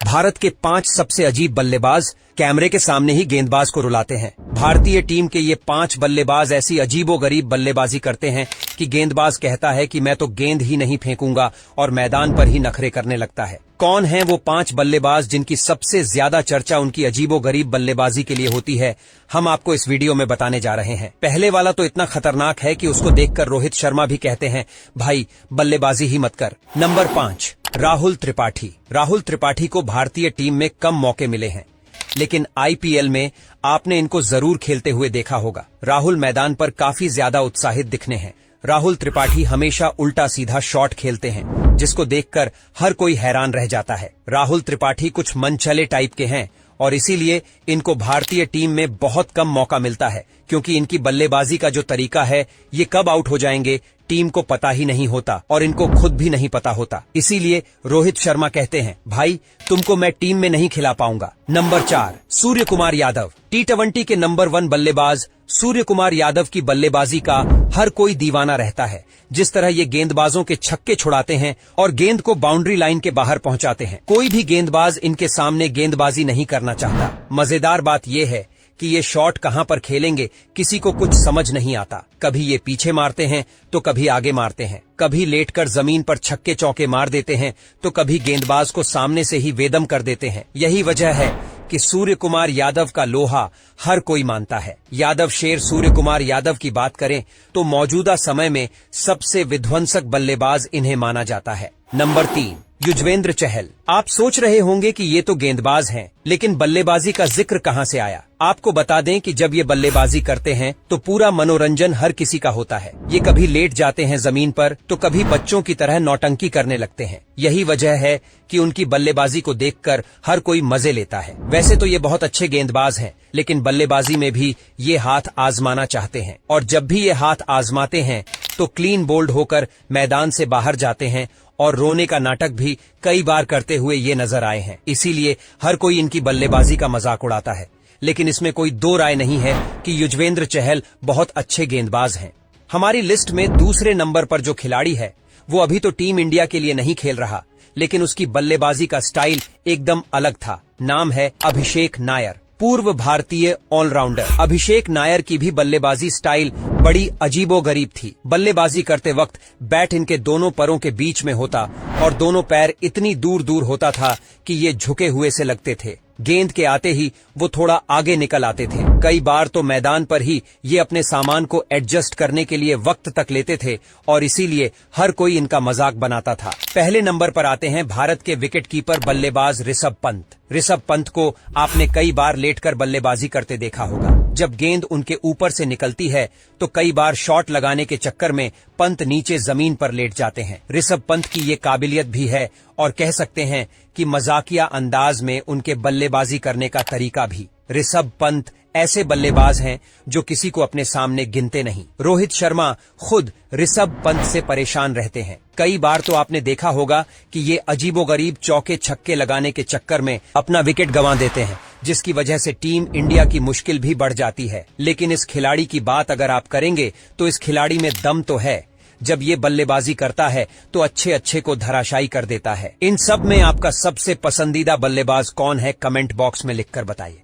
भारत के 5 सबसे अजीब बल्लेबाज कैमरे के सामने ही गेंदबाज को रुलाते हैं। भारतीय टीम के ये 5 बल्लेबाज ऐसी अजीबोगरीब बल्लेबाजी करते हैं कि गेंदबाज कहता है कि मैं तो गेंद ही नहीं फेंकूंगा और मैदान पर ही नखरे करने लगता है। कौन हैं वो 5 बल्लेबाज जिनकी सबसे ज्यादा चर्चा उनकी अजीबोगरीब बल्लेबाजी के लिए होती है, हम आपको इस वीडियो में बताने जा रहे हैं। पहले वाला तो इतना खतरनाक है कि उसको देखकर रोहित शर्मा भी कहते हैं, भाई बल्लेबाजी ही मत कर। नंबर 5, राहुल त्रिपाठी। राहुल त्रिपाठी को भारतीय टीम में कम मौके मिले हैं, लेकिन आईपीएल में आपने इनको जरूर खेलते हुए देखा होगा। राहुल मैदान पर काफी ज्यादा उत्साहित दिखने हैं। राहुल त्रिपाठी हमेशा उल्टा सीधा शॉट खेलते हैं, जिसको देखकर हर कोई हैरान रह जाता है। राहुल त्रिपाठी कुछ मनचले टाइप के हैं और इसीलिए इनको भारतीय टीम में बहुत कम मौका मिलता है, क्योंकि इनकी बल्लेबाजी का जो तरीका है, ये कब आउट हो जाएंगे टीम को पता ही नहीं होता और इनको खुद भी नहीं पता होता। इसीलिए रोहित शर्मा कहते हैं, भाई तुमको मैं टीम में नहीं खिला पाऊंगा। नंबर 4, सूर्य कुमार यादव। T20 के नंबर 1 बल्लेबाज सूर्य कुमार यादव की बल्लेबाजी का हर कोई दीवाना रहता है। जिस तरह ये गेंदबाजों के छक्के छुड़ाते हैं और गेंद को बाउंड्री लाइन के बाहर पहुंचाते हैं, कोई भी गेंदबाज इनके सामने गेंदबाजी नहीं करना चाहता। मजेदार बात यह है कि ये शॉट कहां पर खेलेंगे किसी को कुछ समझ नहीं आता। कभी ये पीछे मारते हैं तो कभी आगे मारते हैं, कभी लेटकर जमीन पर छक्के चौके मार देते हैं तो कभी गेंदबाज को सामने से ही वेदम कर देते हैं। यही वजह है कि सूर्य कुमार यादव का लोहा हर कोई मानता है। यादव शेर सूर्य कुमार यादव की बात करें तो मौजूदा समय में सबसे विध्वंसक बल्लेबाज इन्हें माना जाता है। नंबर 3, युजवेंद्र चहल। आप सोच रहे होंगे कि ये तो गेंदबाज हैं, लेकिन बल्लेबाजी का जिक्र कहां से आया। आपको बता दें कि जब ये बल्लेबाजी करते हैं तो पूरा मनोरंजन हर किसी का होता है। ये कभी लेट जाते हैं जमीन पर तो कभी बच्चों की तरह नौटंकी करने लगते हैं। यही वजह है कि उनकी बल्लेबाजी को देखकर हर कोई मजे लेता है। वैसे तो ये बहुत अच्छे गेंदबाज हैं, लेकिन बल्लेबाजी में भी ये हाथ आजमाना चाहते हैं और जब भी ये हाथ आजमाते हैं तो क्लीन बोल्ड होकर मैदान से बाहर जाते हैं और रोने का नाटक भी कई बार करते हुए ये नजर आए हैं। इसीलिए हर कोई इनकी बल्लेबाजी का मजाक उड़ाता है, लेकिन इसमें कोई दो राय नहीं है कि युजवेंद्र चहल बहुत अच्छे गेंदबाज हैं। हमारी लिस्ट में दूसरे नंबर पर जो खिलाड़ी है वो अभी तो टीम इंडिया के लिए नहीं खेल रहा, लेकिन उसकी बल्लेबाजी का स्टाइल एकदम अलग था। नाम है अभिषेक नायर। पूर्व भारतीय ऑलराउंडर अभिषेक नायर की भी बल्लेबाजी स्टाइल बड़ी अजीबोगरीब थी। बल्लेबाजी करते वक्त बैट इनके दोनों पैरों के बीच में होता और दोनों पैर इतनी दूर दूर होता था कि ये झुके हुए से लगते थे। गेंद के आते ही वो थोड़ा आगे निकल आते थे। कई बार तो मैदान पर ही ये अपने सामान को एडजस्ट करने के लिए वक्त तक लेते थे और इसीलिए हर कोई इनका मजाक बनाता था। पहले नंबर पर आते हैं भारत के विकेटकीपर बल्लेबाज ऋषभ पंत। ऋषभ पंत को आपने कई बार लेटकर बल्लेबाजी करते देखा होगा। जब गेंद उनके ऊपर से निकलती है तो कई बार शॉट लगाने के चक्कर में पंत नीचे जमीन पर लेट जाते हैं। ऋषभ पंत की ये काबिलियत भी है और कह सकते हैं कि मजाकिया अंदाज में उनके बल्लेबाजी करने का तरीका भी। ऋषभ पंत ऐसे बल्लेबाज हैं जो किसी को अपने सामने गिनते नहीं। रोहित शर्मा खुद ऋषभ पंत से परेशान रहते हैं। कई बार तो आपने देखा होगा कि ये अजीबोगरीब चौके छक्के लगाने के चक्कर में अपना विकेट गंवा देते हैं, जिसकी वजह से टीम इंडिया की मुश्किल भी बढ़ जाती है। लेकिन इस खिलाड़ी की बात अगर आप करेंगे तो इस खिलाड़ी में दम तो है। जब ये बल्लेबाजी करता है तो अच्छे को धराशायी कर देता है। इन सब में आपका सबसे पसंदीदा बल्लेबाज कौन है, कमेंट बॉक्स में लिखकर बताइए।